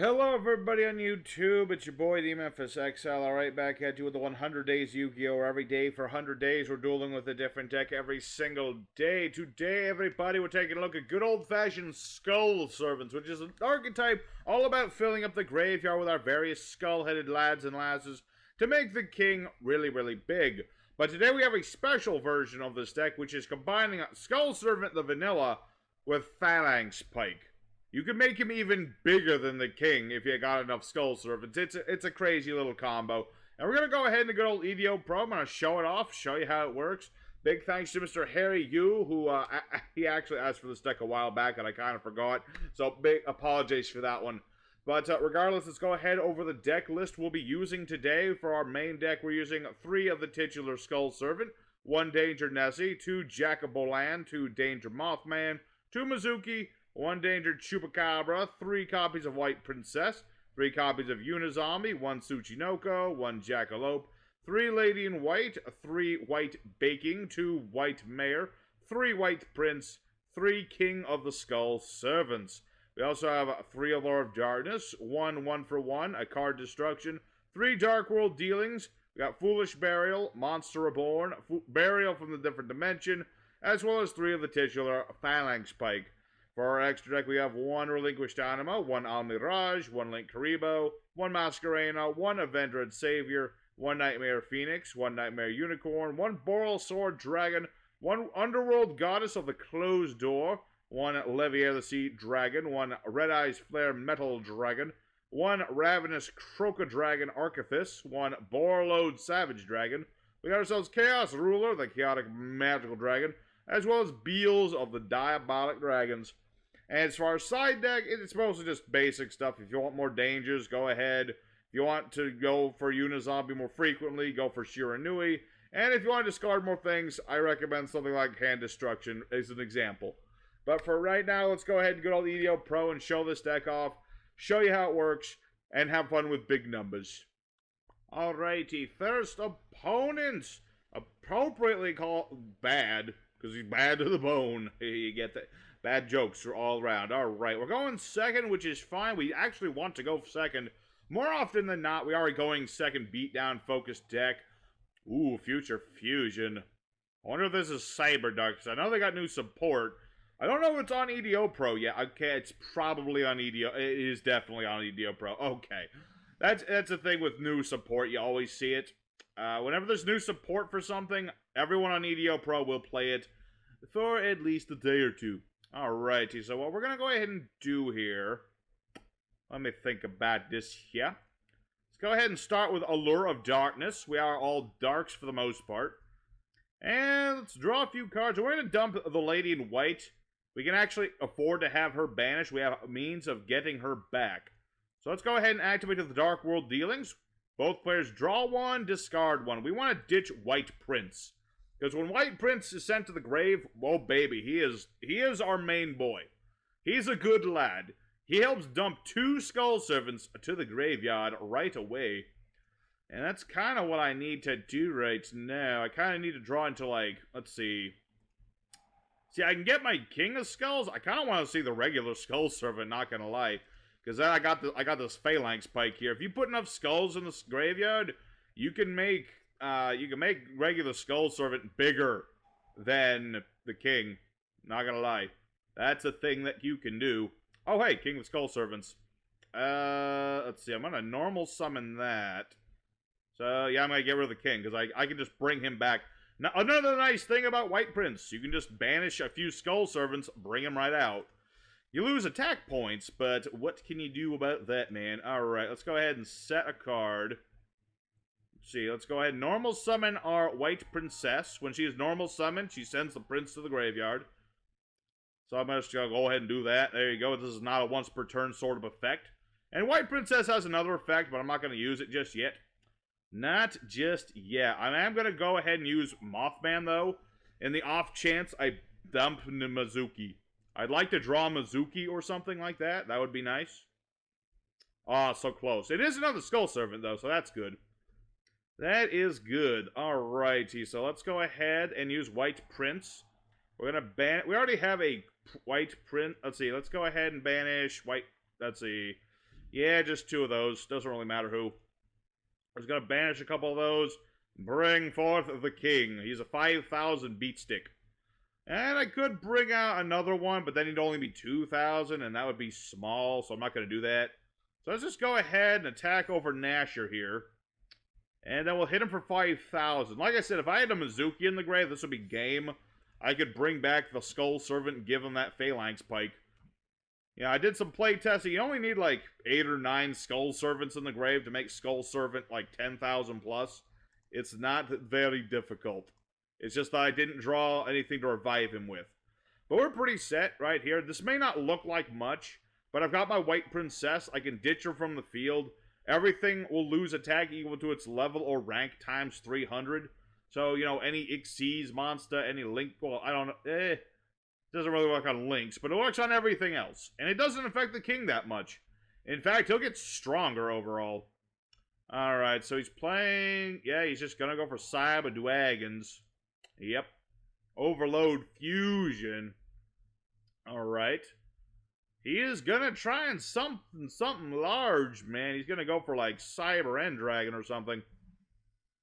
Hello everybody on YouTube, it's your boy the Malefic. Alright, back at you with the 100 Days Yu-Gi-Oh! Where every day for 100 days we're dueling with a different deck every single day. Today, everybody, we're taking a look at good old-fashioned skullservants, which is an archetype all about filling up the graveyard with our various skull-headed lads and lasses to make the king really, really big. But today we have a special version of this deck, which is combining Skullservant the vanilla with Phalanx Pike. You can make him even bigger than the king if you got enough Skullservants. It's a crazy little combo. And we're going to go ahead and go to yugioh Pro. I'm going to show it off, show you how it works. Big thanks to Mr. Harry Yu, who he actually asked for this deck a while back, and I kind of forgot. So big apologies for that one. But regardless, let's go ahead over the deck list we'll be using today. For our main deck, we're using 3 of the titular Skullservant, 1 Danger Nessie, 2 Jack-o'-Bolan, 2 Danger Mothman, 2 Mizuki, 1 Danger Chupacabra, 3 copies of White Princess, 3 copies of Unizombie, 1 Tsuchinoko, 1 Jackalope, 3 Lady in White, 3 White Baking, 2 White Mare, 3 White Prince, 3 King of the Skull Servants. We also have 3 Allure of Darkness, 1 1-for-1, a card destruction, 3 Dark World Dealings. We got Foolish Burial, Monster Reborn, Burial from the Different Dimension, as well as 3 of the titular Phalanx Pike. For our extra deck, we have 1 Relinquished Anima, 1 Almirage, 1 Link Karibo, 1 Masquerena, 1 Avendred Savior, 1 Nightmare Phoenix, 1 Nightmare Unicorn, 1 Boral Sword Dragon, 1 Underworld Goddess of the Closed Door, 1 Levier the Sea Dragon, 1 Red Eyes Flare Metal Dragon, 1 Ravenous Crocodragon Archithus, 1 Borlode Savage Dragon. We got ourselves Chaos Ruler, the Chaotic Magical Dragon, as well as Beals of the Diabolic Dragons. And as far as side deck, it's mostly just basic stuff. If you want more dangers, go ahead. If you want to go for Unizombie more frequently, go for Shiranui. And if you want to discard more things, I recommend something like Hand Destruction as an example. But for right now, let's go ahead and go to yugioh Pro and show this deck off, show you how it works, and have fun with big numbers. Alrighty, first opponent, appropriately called bad, because he's bad to the bone. You get that? Bad jokes are all around. Alright, we're going second, which is fine. We actually want to go second. More often than not, we are going second beatdown focused deck. Ooh, Future Fusion. I wonder if this is CyberDark, because I know they got new support. I don't know if it's on yugioh Pro yet. Okay, it's probably on yugioh. It is definitely on yugioh Pro. Okay. That's the thing with new support. You always see it. Whenever there's new support for something, everyone on yugioh Pro will play it for at least a day or two. Alrighty, so what we're going to go ahead and do here, let me think about this here. Let's go ahead and start with Allure of Darkness. We are all darks for the most part. And let's draw a few cards. We're going to dump the Lady in White. We can actually afford to have her banished. We have a means of getting her back. So let's go ahead and activate the Dark World Dealings. Both players draw 1, discard 1. We want to ditch White Prince. Because when White Prince is sent to the grave, oh baby, he is our main boy. He's a good lad. He helps dump 2 Skullservants to the graveyard right away. And that's kind of what I need to do right now. I kind of need to draw into, like, let's see. See, I can get my King of Skulls. I kind of want to see the regular Skullservant, not going to lie. Because then I got this Phalanx Pike here. If you put enough skulls in the graveyard, you can make regular Skullservant bigger than the king. Not gonna lie. That's a thing that you can do. Oh, hey, King of Skullservants. Let's see. I'm gonna normal summon that. So, yeah, I'm gonna get rid of the king, because I can just bring him back. Now, another nice thing about White Prince, you can just banish a few Skullservants, bring him right out. You lose attack points, but what can you do about that, man? Alright, let's go ahead and set a card. See, let's go ahead and normal summon our White Princess. When she is normal summoned, she sends the prince to the graveyard. So I'm just going to go ahead and do that. There you go. This is not a once per turn sort of effect. And White Princess has another effect, but I'm not going to use it just yet. Not just yet. I am going to go ahead and use Mothman, though, in the off chance I dump Mizuki. I'd like to draw Mizuki or something like that. That would be nice. Ah, so close. It is another Skullservant, though, so that's good. That is good. Alrighty, so let's go ahead and use White Prince. We're gonna ban. We already have a White Prince. Let's see. Let's go ahead and banish White. Let's see. Yeah, just 2 of those. Doesn't really matter who. I was going to banish a couple of those. Bring forth the king. He's a 5,000 beat stick. And I could bring out another one, but then he'd only be 2,000, and that would be small, so I'm not going to do that. So let's just go ahead and attack over Nasher here. And then we'll hit him for 5,000. Like I said, if I had a Mizuki in the grave, this would be game. I could bring back the Skullservant and give him that Phalanx Pike. Yeah, I did some play testing. You only need like 8 or 9 Skullservants in the grave to make Skullservant like 10,000 plus. It's not very difficult. It's just that I didn't draw anything to revive him with. But we're pretty set right here. This may not look like much, but I've got my White Princess. I can ditch her from the field. Everything will lose attack equal to its level or rank times 300. So, you know, any Xyz monster, any Link, well, I don't know, doesn't really work on Links, but it works on everything else. And it doesn't affect the king that much. In fact, he'll get stronger overall. Alright, so he's playing, yeah, he's just gonna go for CyberDark. Yep. Overload Fusion. Alright. He is gonna try and something large, man. He's gonna go for like Cyber End Dragon or something.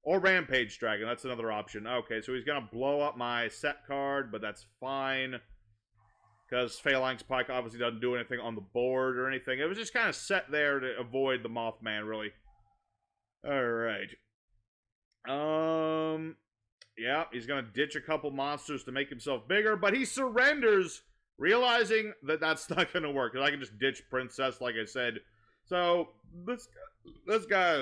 Or Rampage Dragon, that's another option. Okay, so he's gonna blow up my set card, but that's fine. Because Phalanx Pike obviously doesn't do anything on the board or anything. It was just kind of set there to avoid the Mothman, really. Alright. Yeah, he's gonna ditch a couple monsters to make himself bigger, but he surrenders, realizing that that's not gonna work. Because I can just ditch Princess, like I said. So, this guy...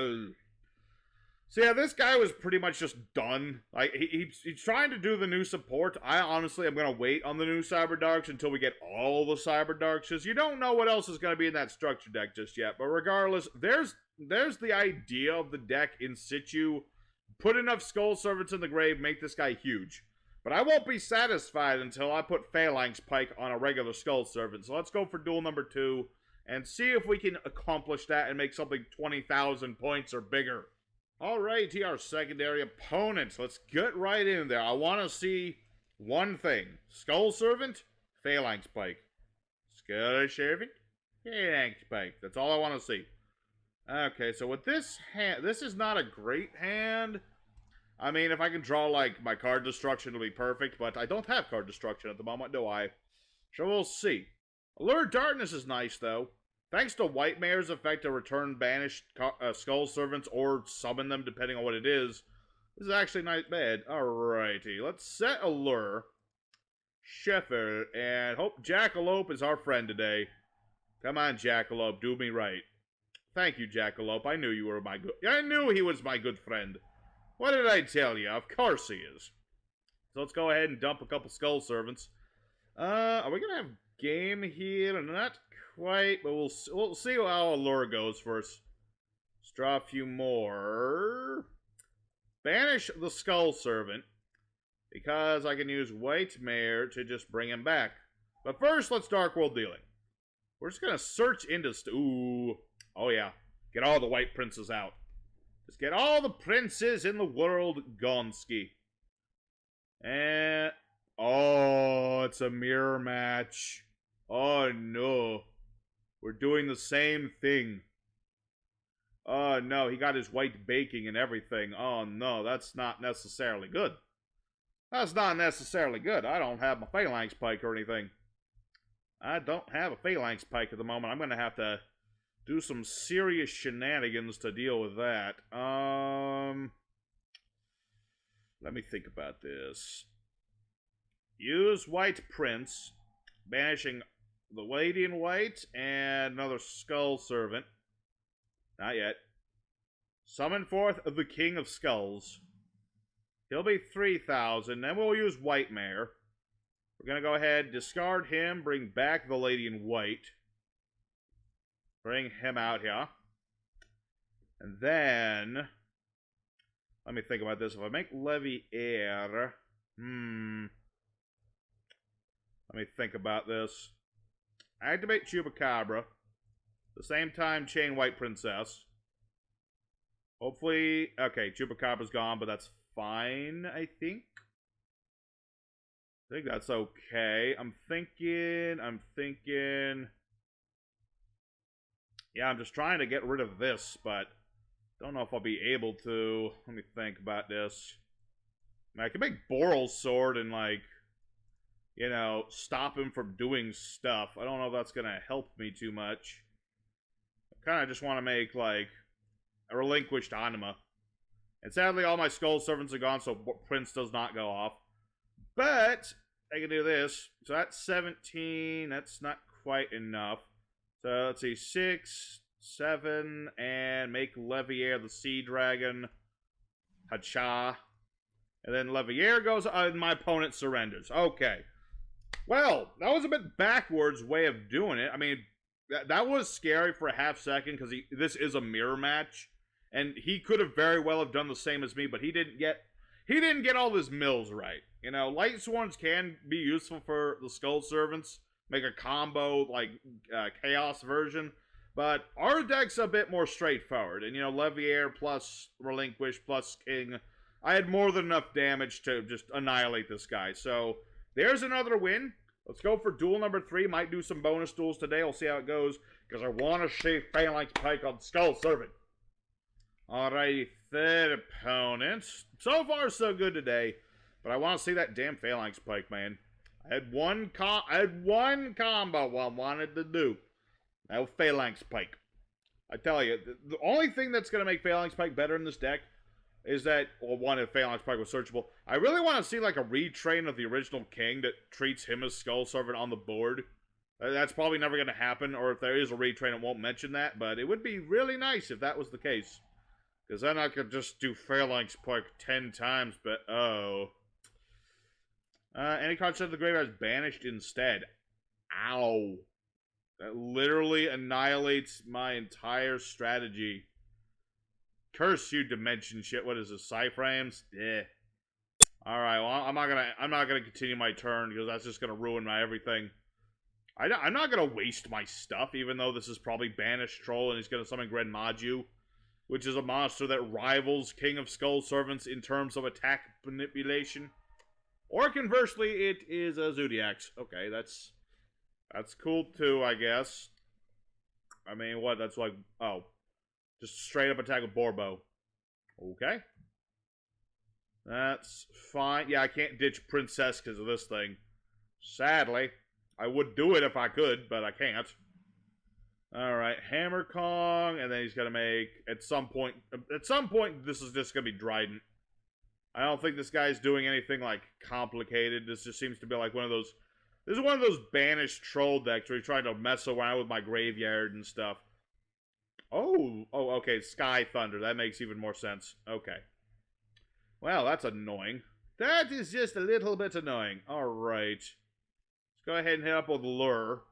So yeah, this guy was pretty much just done. Like, he's trying to do the new support. I honestly am going to wait on the new CyberDarks until we get all the CyberDarks, because you don't know what else is going to be in that structure deck just yet. But regardless, there's the idea of the deck in situ. Put enough Skullservants in the grave, make this guy huge. But I won't be satisfied until I put Phalanx Pike on a regular Skullservant. So let's go for duel number 2 and see if we can accomplish that and make something 20,000 points or bigger. Alright, our secondary opponents. Let's get right in there. I want to see one thing. Skullservant, Phalanx Pike. Skullservant, Phalanx Pike. That's all I want to see. Okay, so with this hand, this is not a great hand. I mean, if I can draw, like, my card destruction, it'll be perfect, but I don't have card destruction at the moment, do I? So we'll see. Allure Darkness is nice, though. Thanks to White Mare's effect to return banished Skullservants or summon them, depending on what it is. This is actually not bad. Alrighty, let's set Allure, Sheffer, and hope Jackalope is our friend today. Come on, Jackalope, do me right. Thank you, Jackalope. I knew you were my good... I knew he was my good friend. What did I tell you? Of course he is. So let's go ahead and dump a couple Skullservants. Are we gonna have game here? Not quite, but we'll see how Allure goes first. Let's draw a few more. Banish the Skullservant, because I can use White Mare to just bring him back. But first, let's Dark World Dealing. We're just gonna search into... Ooh. Oh yeah. Get all the White Princes out. Just get all the princes in the world gonski. And... Oh, it's a mirror match. Oh no. We're doing the same thing. Oh no, he got his white baking and everything. Oh no, that's not necessarily good. That's not necessarily good. I don't have my Phalanx Pike or anything. I don't have a Phalanx Pike at the moment. I'm going to have to do some serious shenanigans to deal with that. Let me think about this. Use White Prince, banishing the Lady in White and another Skullservant. Not yet. Summon forth the King of Skulls. He'll be 3,000. Then we'll use White Mare. We're going to go ahead, discard him, bring back the Lady in White. Bring him out here. And then... Let me think about this. If I make Levy Air... Let me think about this. Activate Chupacabra. At the same time, chain White Princess. Hopefully... Okay, Chupacabra's gone, but that's fine, I think. I think that's okay. I'm thinking... Yeah, I'm just trying to get rid of this, but don't know if I'll be able to. Let me think about this. I mean, I can make Boral's sword and, like, you know, stop him from doing stuff. I don't know if that's gonna help me too much. I kind of just want to make, like, a relinquished anima. And sadly, all my skull servants are gone, so Prince does not go off. But I can do this. So that's 17. That's not quite enough. So let's see, 6, 7, and make Levier the Sea Dragon. Hacha. And then Levier goes, and my opponent surrenders. Okay. Well, that was a bit backwards way of doing it. I mean, that was scary for a half second because this is a mirror match, and he could have very well have done the same as me, but he didn't get all his mills right. You know, light swords can be useful for the skull servants, make a combo like chaos version, but our deck's a bit more straightforward. And you know, Levier plus relinquish plus king, I had more than enough damage to just annihilate this guy. So there's another win. Let's go for duel number 3. Might do some bonus duels today. We'll see how it goes, because I want to see Phalanx Pike on Skull Servant. Alrighty, third opponent. So far, so good today, but I want to see that damn Phalanx Pike, man. I had one combo I wanted to do. That was Phalanx Pike. I tell you, the only thing that's going to make Phalanx Pike better in this deck is that, well, one, if Phalanx Pike was searchable, I really want to see, like, a retrain of the original king that treats him as Skull Servant on the board. That's probably never going to happen, or if there is a retrain, it won't mention that, but it would be really nice if that was the case. Because then I could just do Phalanx Pike 10 times, but, oh. Any card sent to the graveyard is banished instead. Ow. That literally annihilates my entire strategy. Curse you, dimension shit. What is this? Cyframes? Yeah. Alright, well, I'm not gonna continue my turn because that's just gonna ruin my everything. I'm not gonna waste my stuff, even though this is probably Banished Troll and he's gonna summon Gren Maju, which is a monster that rivals King of Skull Servants in terms of attack manipulation. Or conversely, it is a Zoodiac. Okay, that's cool too, I guess. I mean, what? That's like, oh. Just straight up attack with Borbo. Okay. That's fine. Yeah, I can't ditch Princess because of this thing. Sadly. I would do it if I could, but I can't. Alright, Hammer Kong, and then he's gonna make, at some point, this is just gonna be Dryden. I don't think this guy's doing anything, like, complicated. This just seems to be like one of those, this is one of those banished troll decks where he's trying to mess around with my graveyard and stuff. Oh, okay, Sky Thunder. That makes even more sense. Okay. Well, that's annoying. That is just a little bit annoying. Alright. Let's go ahead and hit up with Lure.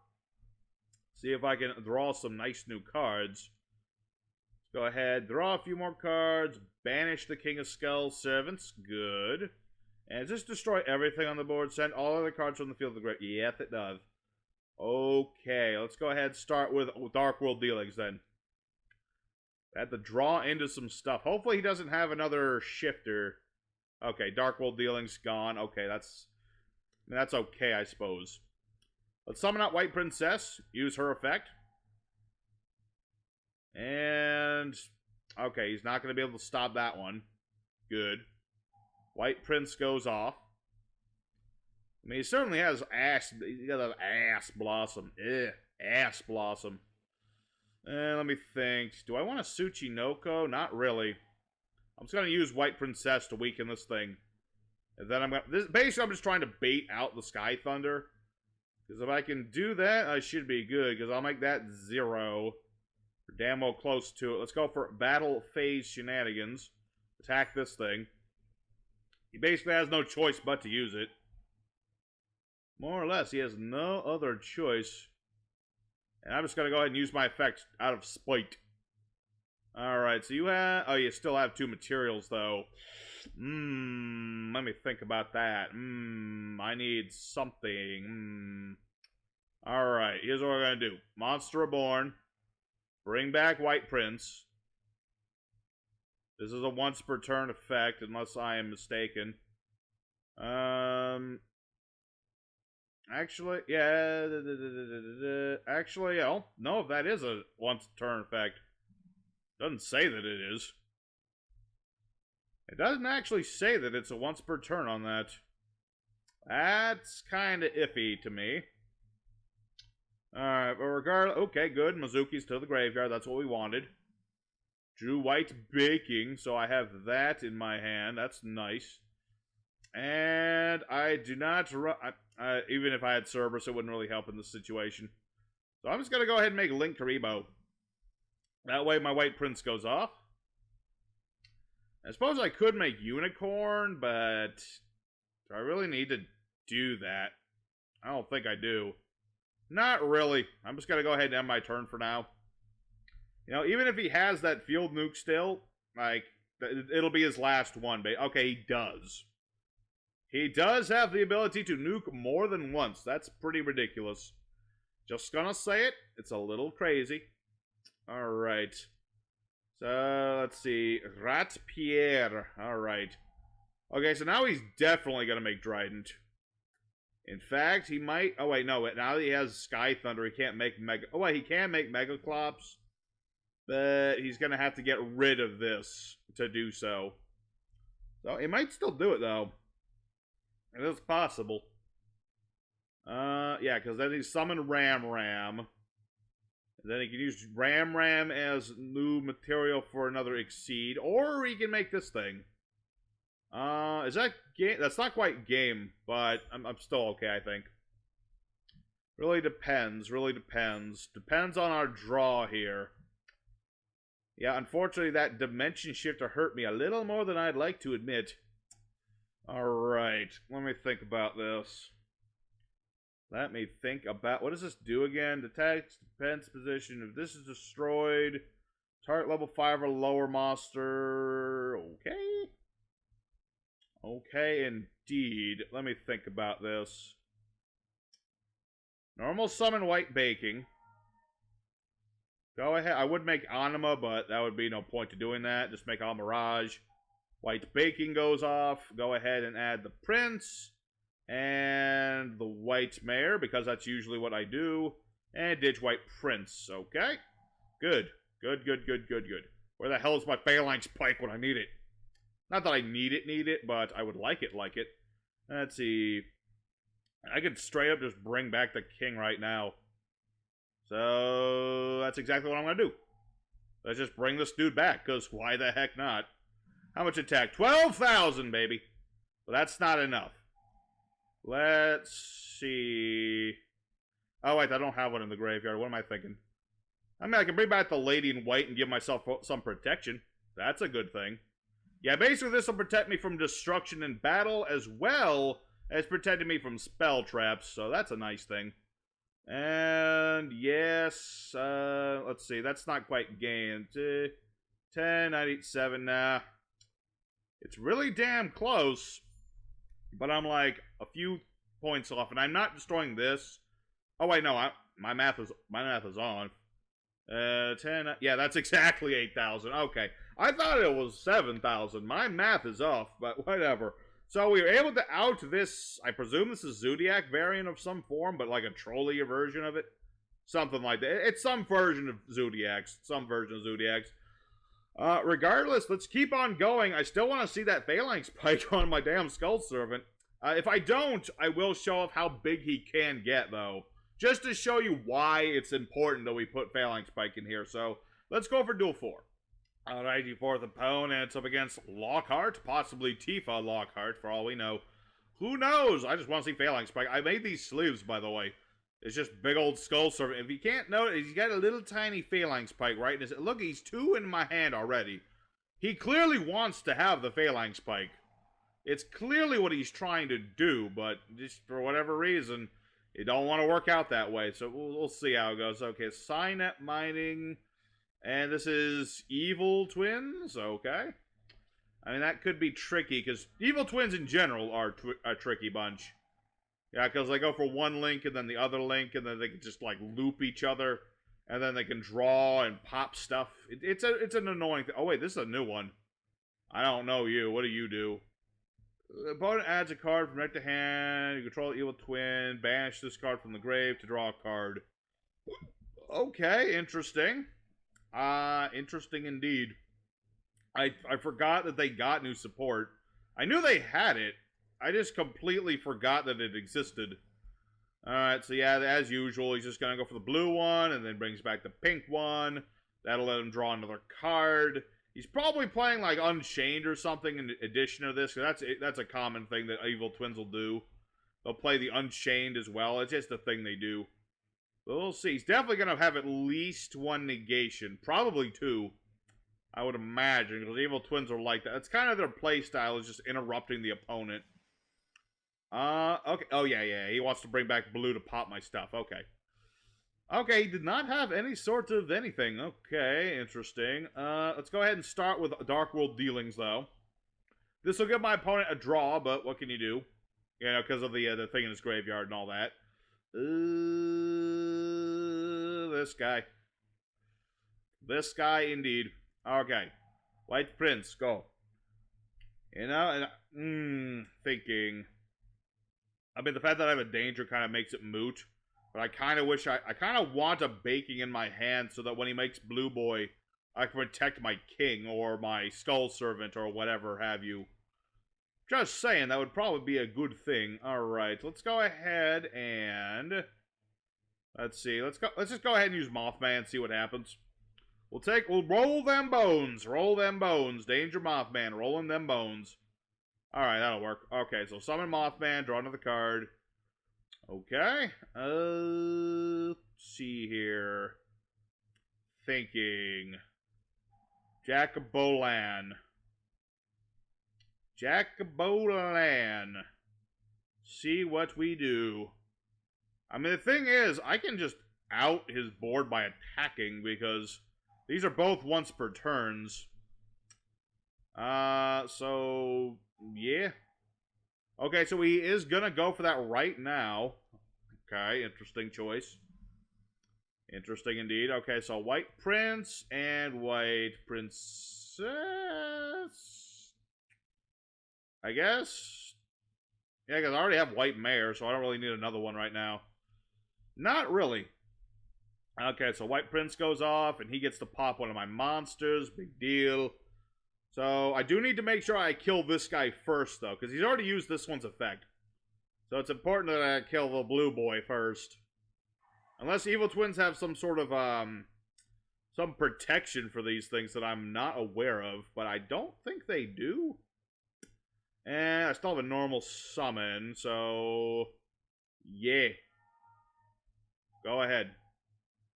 See if I can draw some nice new cards. Let's go ahead, draw a few more cards, banish the King of Skull Servants. Good. And just destroy everything on the board. Send all other cards from the field to the grave. Yes, it does. Okay, let's go ahead and start with Dark World Dealings then. I had to draw into some stuff. Hopefully he doesn't have another shifter. Okay, Dark World Dealings gone. Okay, that's okay, I suppose. Let's summon out White Princess. Use her effect. And okay, he's not going to be able to stop that one. Good. White Prince goes off. I mean, he certainly has ass. He got an ass blossom. Ass blossom. Let me think. Do I want a Tsuchinoko? Not really. I'm just going to use White Princess to weaken this thing. And then I'm going to... Basically, I'm just trying to bait out the Sky Thunder. Because if I can do that, I should be good. Because I'll make that 0. We're damn well close to it. Let's go for Battle Phase Shenanigans. Attack this thing. He basically has no choice but to use it. More or less, he has no other choice. And I'm just going to go ahead and use my effects out of spite. Alright, so you have... Oh, you still have 2 materials, though. Let me think about that. I need something. Alright, here's what we're going to do. Monster Reborn. Bring back White Prince. This is a once per turn effect, unless I am mistaken. Actually, yeah. Actually, I don't know if that is a once turn effect. Doesn't say that it is. It doesn't actually say that it's a once per turn on that. That's kind of iffy to me. Alright, but regardless, okay, good. Mizuki's to the graveyard. That's what we wanted. Drew White Baking, so I have that in my hand. That's nice. And I do not run. Even if I had Cerberus, it wouldn't really help in this situation. So I'm just going to go ahead and make Link Karibo. That way my White Prince goes off. I suppose I could make Unicorn, but do I really need to do that? I don't think I do. Not really. I'm just going to go ahead and end my turn for now. You know, even if he has that field nuke still, like, it'll be his last one. Okay, he does. He does have the ability to nuke more than once. That's pretty ridiculous. Just gonna say it. It's a little crazy. Alright. So, let's see. Rat Pierre. Alright. Okay, so now he's definitely gonna make Trident. In fact, he might... Oh, wait, no. Now that he has Sky Thunder, he can't make Mega... Oh, wait, he can make Mega Clops. But he's gonna have to get rid of this to do so. So, he might still do it, though. It is possible. Yeah, because then he summon Ram Ram. And then he can use Ram Ram as new material for another Exceed. Or he can make this thing. Is that game? That's not quite game, but I'm still okay, I think. Really depends, really depends. Depends on our draw here. Yeah, unfortunately that Dimension Shifter hurt me a little more than I'd like to admit. Alright, let me think about this. Let me think about... What does this do again? Detects defense position. If this is destroyed, target level 5 or lower monster. Okay. Okay, indeed. Let me think about this. Normal summon White Baking. Go ahead. I would make Anima, but that would be no point to doing that. Just make All Mirage. White Baking goes off. Go ahead and add the Prince. And the White Mare, because that's usually what I do. And ditch White Prince. Okay. Good. Good, good, good, good, good. Where the hell is my Phalanx Pike when I need it? Not that I need it, but I would like it. Let's see. I could straight up just bring back the king right now. So, that's exactly what I'm going to do. Let's just bring this dude back, because why the heck not? How much attack? 12,000, baby. But that's not enough. Let's see. Oh, wait, I don't have one in the graveyard. What am I thinking? I mean, I can bring back the Lady in White and give myself some protection. That's a good thing. Yeah, basically this will protect me from destruction in battle as well as protecting me from spell traps, so that's a nice thing. And yes, let's see, that's not quite game. 10, 987, nah. It's really damn close, but I'm like a few points off, and I'm not destroying this. Oh wait, no, my math is on. 10, yeah, that's exactly 8,000. Okay. I thought it was 7,000. My math is off, but whatever. So we were able to out this, I presume this is Zoodiac variant of some form, but like a trollier version of it. Something like that. It's some version of Zoodiacs. Regardless, let's keep on going. I still want to see that Phalanx Pike on my damn skullservant. If I don't, I will show off how big he can get, though. Just to show you why it's important that we put Phalanx Pike in here. So, let's go for Duel 4. Alright, your fourth opponent's up against Lockhart, possibly Tifa Lockhart, for all we know. Who knows? I just want to see Phalanx Pike. I made these sleeves, by the way. It's just big old skullservant. If you can't notice, he's got a little tiny Phalanx Pike right in his... Look, he's 2 in my hand already. He clearly wants to have the Phalanx Pike. It's clearly what he's trying to do, but just for whatever reason, it don't want to work out that way. So we'll see how it goes. Okay, Signet Mining... And this is Evil Twins, okay. I mean, that could be tricky, because Evil Twins in general are a tricky bunch. Yeah, because they go for one link, and then the other link, and then they can just, like, loop each other, and then they can draw and pop stuff. It's an annoying thing. Oh, wait, this is a new one. I don't know you. What do you do? The opponent adds a card from deck to hand. You control the evil twin. Banish this card from the grave to draw a card. Okay, interesting. Interesting indeed. I forgot that they got new support. I knew they had it. I just completely forgot that it existed. Alright, so yeah, as usual, he's just gonna go for the blue one, and then brings back the pink one. That'll let him draw another card. He's probably playing, like, Unchained or something in addition to this, because that's a common thing that Evil Twins will do. They'll play the Unchained as well. It's just a thing they do. But we'll see. He's definitely gonna have at least one negation. Probably two. I would imagine, because Evil Twins are like that. That's kind of their play style, is just interrupting the opponent. Okay. Oh, yeah. He wants to bring back blue to pop my stuff. Okay. Okay, he did not have any sort of anything. Okay, interesting. Let's go ahead and start with Dark World Dealings, though. This will give my opponent a draw, but what can you do? You know, because of the thing in his graveyard and all that. This guy. This guy, indeed. Okay. White Prince, go. You know, and thinking. I mean, the fact that I have a danger kind of makes it moot. But I kind of wish I kind of want a baking in my hand so that when he makes Blue Boy, I can protect my king or my skullservant or whatever have you. Just saying, that would probably be a good thing. Alright, let's go ahead and... Let's see, let's just go ahead and use Mothman and see what happens. We'll roll them bones. Roll them bones. Danger Mothman, rolling them bones. Alright, that'll work. Okay, so summon Mothman, draw another card. Okay. Let's see here. Thinking. Jacobolan. Jacobolan. See what we do. I mean, the thing is, I can just out his board by attacking because these are both once per turns. So, yeah. Okay, so he is gonna go for that right now. Okay, interesting choice. Interesting indeed. Okay, so White Prince and White Princess. I guess. Yeah, because I already have White Mare, so I don't really need another one right now. Not really. Okay, so White Prince goes off, and he gets to pop one of my monsters. Big deal. So, I do need to make sure I kill this guy first, though, because he's already used this one's effect. So, it's important that I kill the Blue Boy first. Unless Evil Twins have some sort of, some protection for these things that I'm not aware of, but I don't think they do. And I still have a normal summon, so... yeah. Go ahead.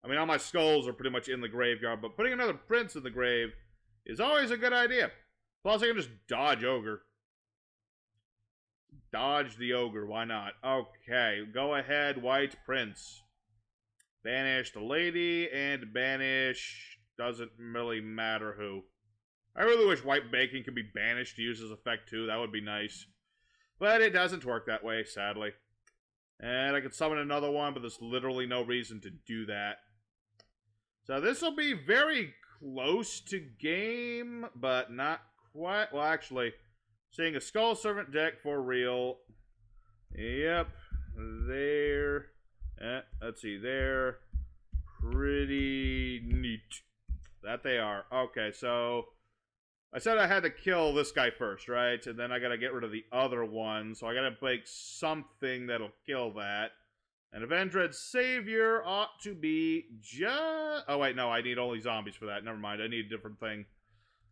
I mean, all my skulls are pretty much in the graveyard, but putting another prince in the grave is always a good idea. Plus, I can just dodge Ogre. Dodge the Ogre, why not? Okay, go ahead, White Prince. Banish the lady, and banish... doesn't really matter who. I really wish White Bacon could be banished to use his effect, too. That would be nice. But it doesn't work that way, sadly. And I could summon another one, but there's literally no reason to do that. So this will be very close to game, but not quite. Well, actually, seeing a skullservant deck for real. Yep, there. Let's see, there. Pretty neat. That they are. Okay, so I said I had to kill this guy first, right? And then I gotta get rid of the other one, so I gotta make something that'll kill that. And Avenged Savior ought to be just... oh, wait, no, I need only zombies for that. Never mind, I need a different thing.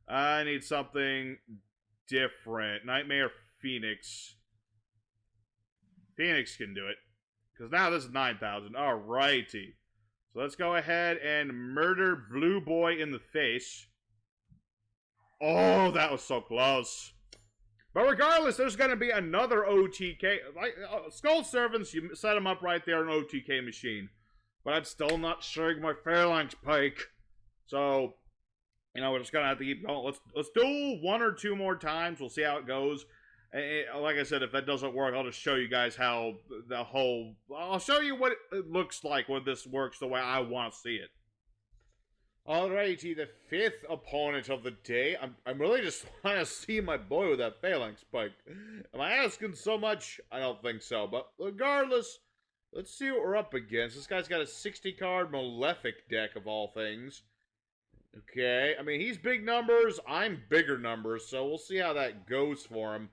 I need something different. Nightmare Phoenix. Phoenix can do it. Because now this is 9,000. Alrighty. So let's go ahead and murder Blue Boy in the face. Oh, that was so close. But regardless, there's going to be another OTK. Like, skullservants, you set them up right there, an OTK machine. But I'm still not showing my phalanx pike. So, you know, we're just going to have to keep going. Let's do one or two more times. We'll see how it goes. Like I said, if that doesn't work, I'll just show you guys how the whole... I'll show you what it looks like when this works the way I want to see it. Alrighty, the fifth opponent of the day. I'm really just want to see my boy with that phalanx spike. Am I asking so much? I don't think so. But regardless, let's see what we're up against. This guy's got a 60-card Malefic deck of all things. Okay, I mean, he's big numbers, I'm bigger numbers, so we'll see how that goes for him.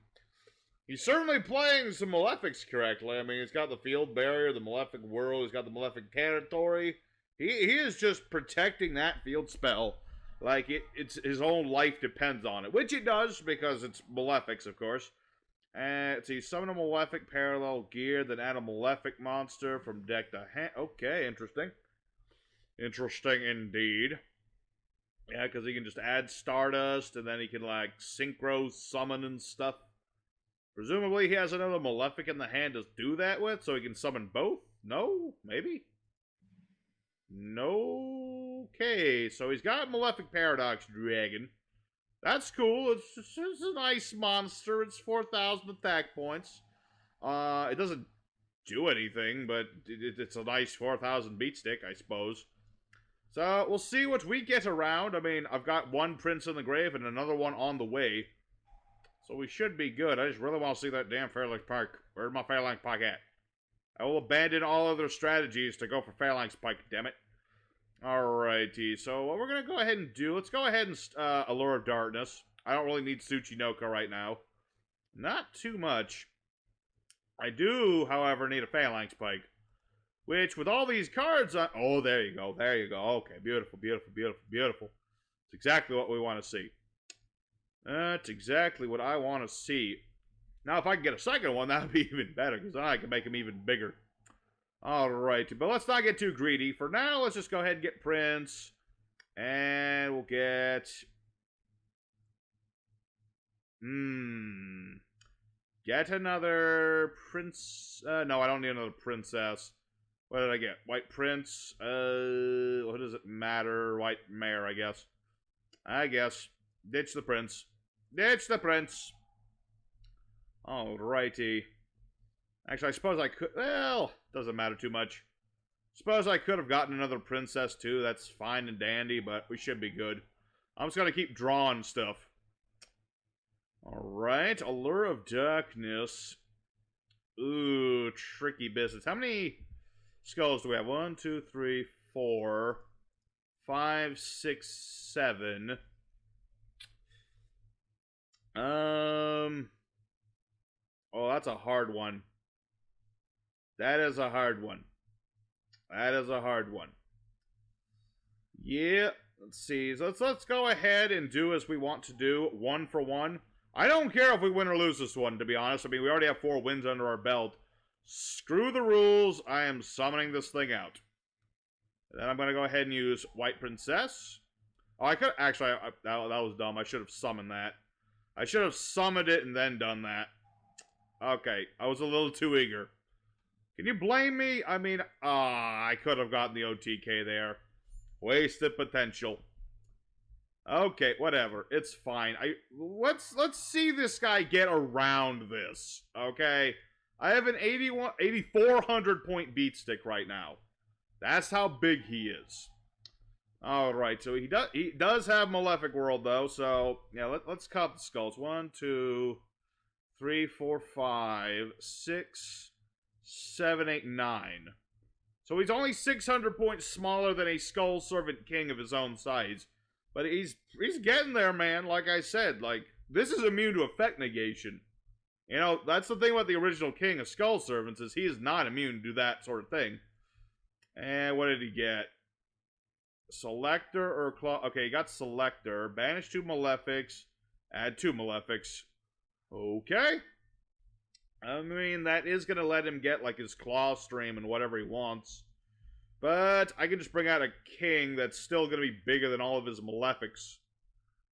He's certainly playing some Malefics correctly. I mean, he's got the Field Barrier, the Malefic World, he's got the Malefic Territory. He is just protecting that field spell like it's his own life depends on it, which it does because it's Malefics, of course. And let's see, summon a Malefic parallel gear, then add a Malefic monster from deck to hand. Okay, interesting. Interesting indeed. Yeah, because he can just add Stardust, and then he can, like, synchro summon and stuff. Presumably he has another Malefic in the hand to do that with, so he can summon both? No? Maybe? No. Okay, so he's got Malefic Paradox Dragon. That's cool. It's a nice monster. It's 4,000 attack points. It doesn't do anything, but it's a nice 4,000 beat stick, I suppose. So, we'll see what we get around. I mean, I've got one Prince in the grave and another one on the way. So we should be good. I just really want to see that damn Phalanx Pike. Where's my Phalanx Pike at? I will abandon all other strategies to go for Phalanx Pike, damn it. Alrighty, so what we're going to go ahead and do, let's go ahead and Allure of Darkness. I don't really need Tsuchinoko right now. Not too much. I do, however, need a Phalanx Pike. Which, with all these cards on... Oh, there you go. There you go. Okay, beautiful, beautiful, beautiful, beautiful. It's exactly what we want to see. That's exactly what I want to see. Now, if I can get a second one, that would be even better, because then I can make him even bigger. Alright, but let's not get too greedy. For now, let's just go ahead and get Prince. And we'll get... Get another Prince... no, I don't need another Princess. What did I get? White Prince. What does it matter? White Mare, I guess. Ditch the Prince. Ditch the Prince. Alrighty. Actually, I suppose I could... Well, doesn't matter too much. Suppose I could have gotten another Princess, too. That's fine and dandy, but we should be good. I'm just gonna keep drawing stuff. Alright. Allure of Darkness. Ooh, tricky business. How many... skulls do we have? 1, 2, 3, 4, 5, 6, 7. Oh, that's a hard one. That is a hard one. That is a hard one. Yeah, let's see. So let's go ahead and do as we want to do, 1 for 1. I don't care if we win or lose this one, to be honest. I mean, we already have 4 wins under our belt. Screw the rules. I am summoning this thing out. And then I'm going to go ahead and use White Princess. Oh, I could... Actually, that was dumb. I should have summoned that. I should have summoned it and then done that. Okay, I was a little too eager. Can you blame me? I mean, I could have gotten the OTK there. Wasted potential. Okay, whatever. It's fine. Let's see this guy get around this. Okay? I have an 8,400 point beat stick right now. That's how big he is. Alright, so he does have Malefic World though, so yeah, let's count the skulls. 1, 2, 3, 4, 5, 6, 7, 8, 9. So he's only 600 points smaller than a skullservant king of his own size. But he's getting there, man. Like I said, like, this is immune to effect negation. You know, that's the thing about the original king of skullservants, is he is not immune to that sort of thing. And what did he get? Selector or claw? Okay, he got Selector. Banish 2 Malefics. Add 2 Malefics. Okay. I mean, that is going to let him get, like, his claw stream and whatever he wants. But I can just bring out a king that's still going to be bigger than all of his Malefics.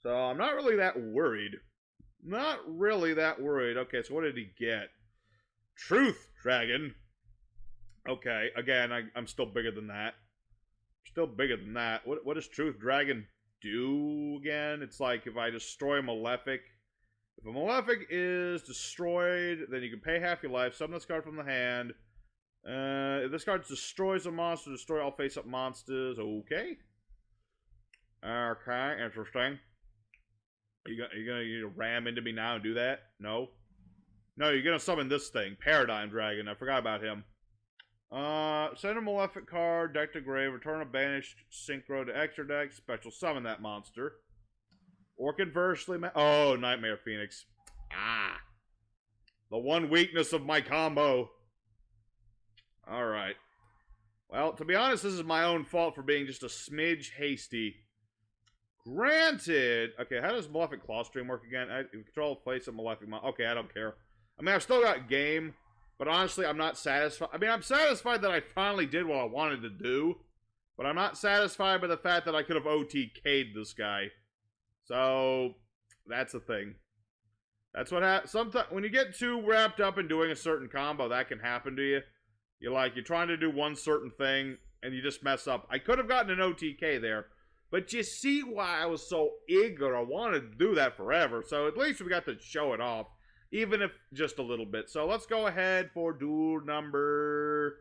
So I'm not really that worried. Not really that worried. Okay, so what did he get? Truth Dragon. Okay, again, I'm still bigger than that. Still bigger than that. What does Truth Dragon do again? It's like if I destroy a Malefic. If a Malefic is destroyed, then you can pay half your life, summon this card from the hand. If this card destroys a monster, destroy all face-up monsters. Okay. Okay, interesting. You gonna ram into me now and do that? No? No, you're gonna summon this thing. Paradigm Dragon. I forgot about him. Send a Malefic card, deck to grave, return a banished synchro to extra deck, special summon that monster. Or conversely, oh, Nightmare Phoenix. Ah. The one weakness of my combo. Alright. Well, to be honest, this is my own fault for being just a smidge hasty. Granted. Okay, how does Malefic Clawstream work again? I control place of Malefic. Okay, I don't care. I mean, I've still got game, but honestly, I'm not satisfied. I mean, I'm satisfied that I finally did what I wanted to do, but I'm not satisfied by the fact that I could have OTK'd this guy. So, that's the thing. That's what happens. Sometimes, when you get too wrapped up in doing a certain combo, that can happen to you. You're trying to do one certain thing, and you just mess up. I could have gotten an OTK there, but you see why I was so eager. I wanted to do that forever, so at least we got to show it off, even if just a little bit. So let's go ahead for duel number...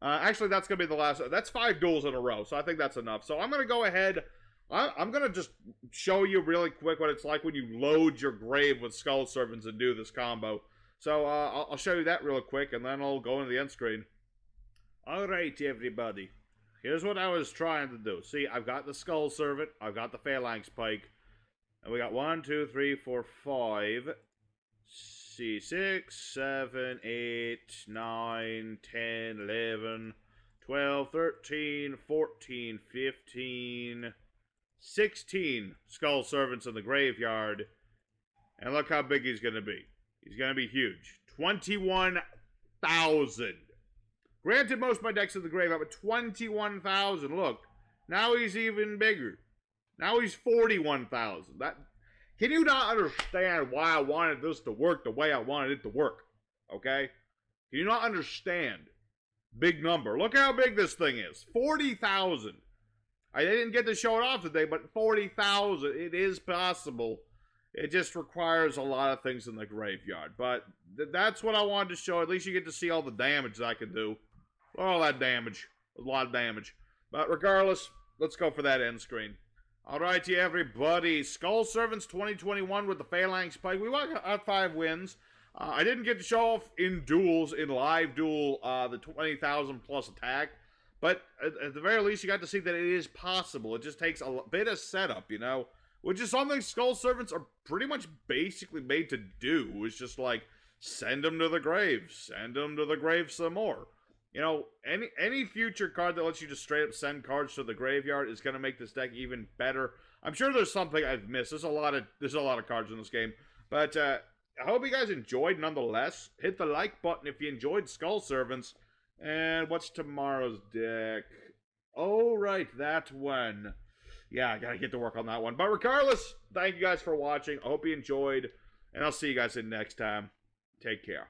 actually, that's going to be the last... That's 5 duels in a row, so I think that's enough. So I'm going to go ahead... I'm going to just show you really quick what it's like when you load your grave with skullservants and do this combo. So I'll show you that real quick, and then I'll go into the end screen. Alright, everybody. Here's what I was trying to do. See, I've got the skullservant, I've got the phalanx pike, and we got 1, 2, 3, 4, 5... See, 6, 7, 8, 9, 10, 11, 12, 13, 14, 15... 16 skullservants in the graveyard. And look how big he's going to be. He's going to be huge. 21,000. Granted, most of my decks in the graveyard, but 21,000. Look, now he's even bigger. Now he's 41,000. Can you not understand why I wanted this to work the way I wanted it to work? Okay? Can you not understand? Big number. Look how big this thing is. 40,000. I didn't get to show it off today, but 40,000, it is possible. It just requires a lot of things in the graveyard. But that's what I wanted to show. At least you get to see all the damage that I can do. All that damage. A lot of damage. But regardless, let's go for that end screen. Alrighty, everybody. Skullservants 2021 with the Phalanx Pike. We got 5 wins. I didn't get to show off in duels, in live duel, the 20,000 plus attack. But at the very least, you got to see that it is possible. It just takes a bit of setup, you know? Which is something skullservants are pretty much basically made to do. It's just like, send them to the grave. Send them to the grave some more. You know, any future card that lets you just straight up send cards to the graveyard is going to make this deck even better. I'm sure there's something I've missed. There's a lot of cards in this game. But I hope you guys enjoyed nonetheless. Hit the like button if you enjoyed Skullservants. And what's tomorrow's deck? Oh, right, that one. Yeah, I gotta get to work on that one. But regardless, thank you guys for watching. I hope you enjoyed. And I'll see you guys in next time. Take care.